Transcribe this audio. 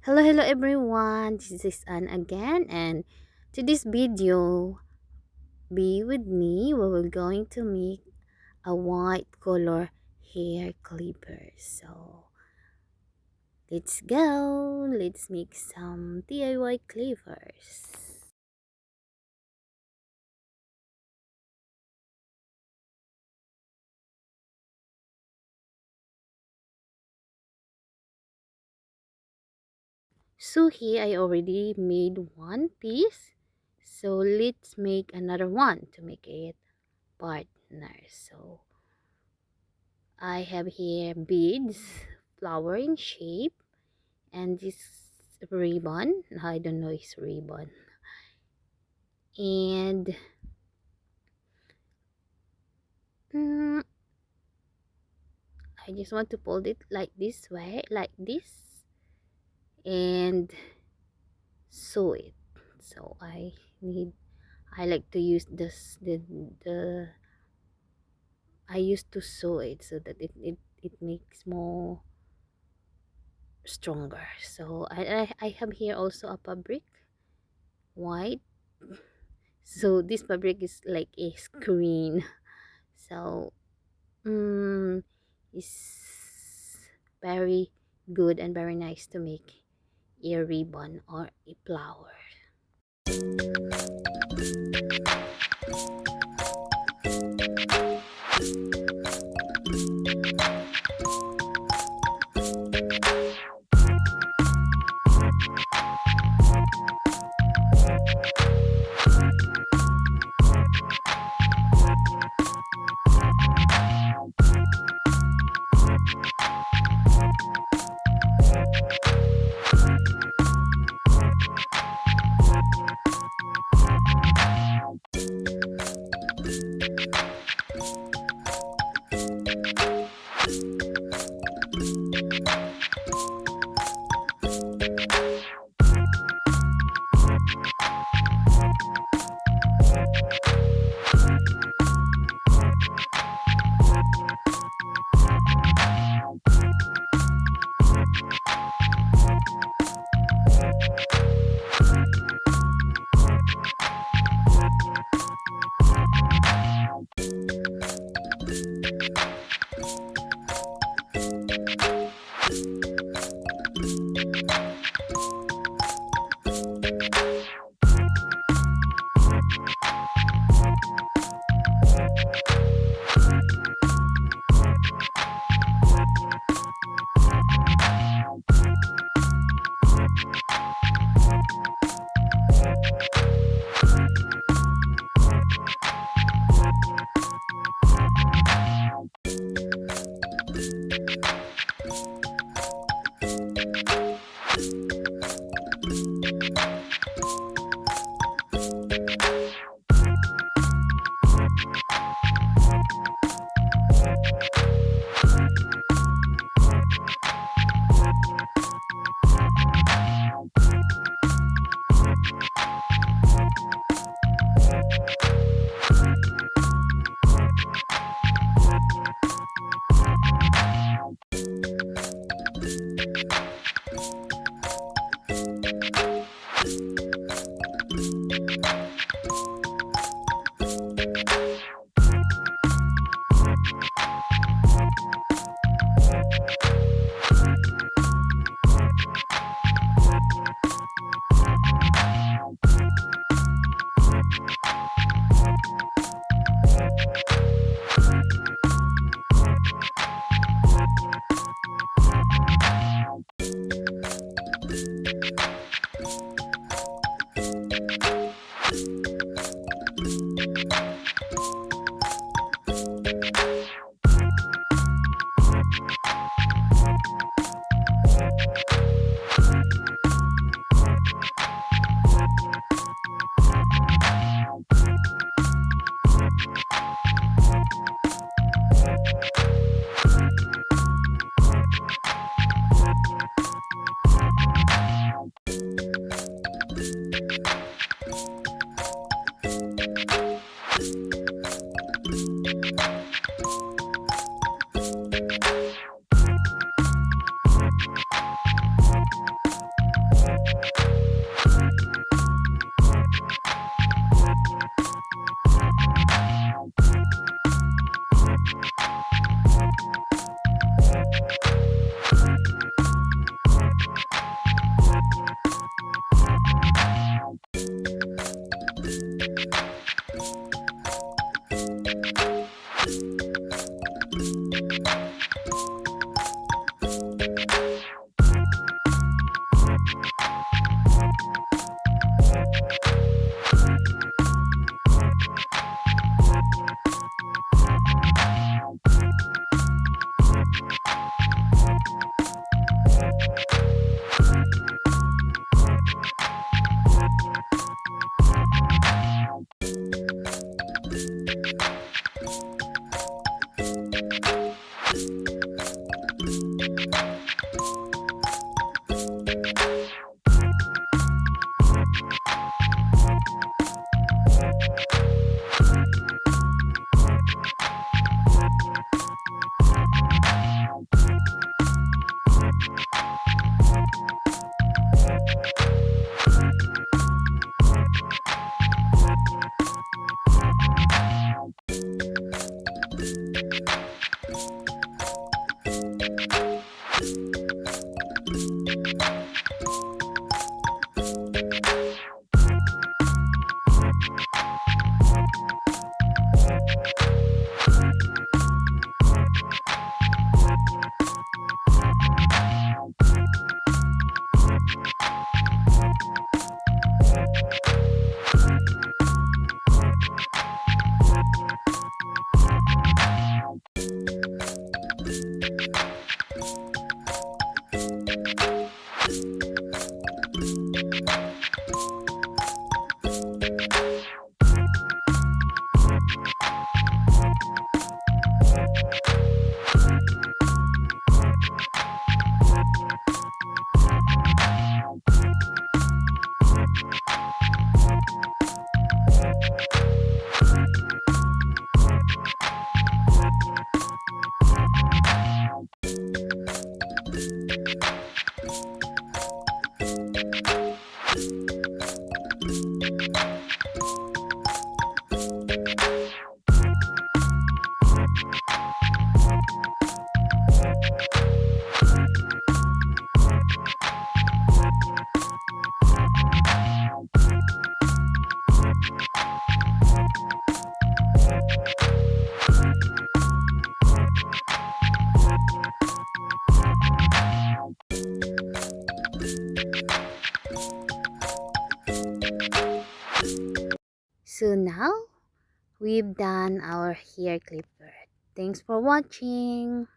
Hello everyone, this is Anne again, and to this video, be with me. We're going to make a white color hair clippers. So let's go. Let's make some DIY clippers. So here I already made one piece. So let's make another one to make it partner. So I have here beads, flower in shape, and this ribbon. I don't know, it's ribbon. And mm, I just want to fold it like this way, like this, and sew it. So I like to use the I used to sew it so that it makes more stronger. So I have here also a fabric, white. So this fabric is like a screen. So is very good and very nice to make a ribbon or a flower. So now we've done our hair clipper. Thanks for watching.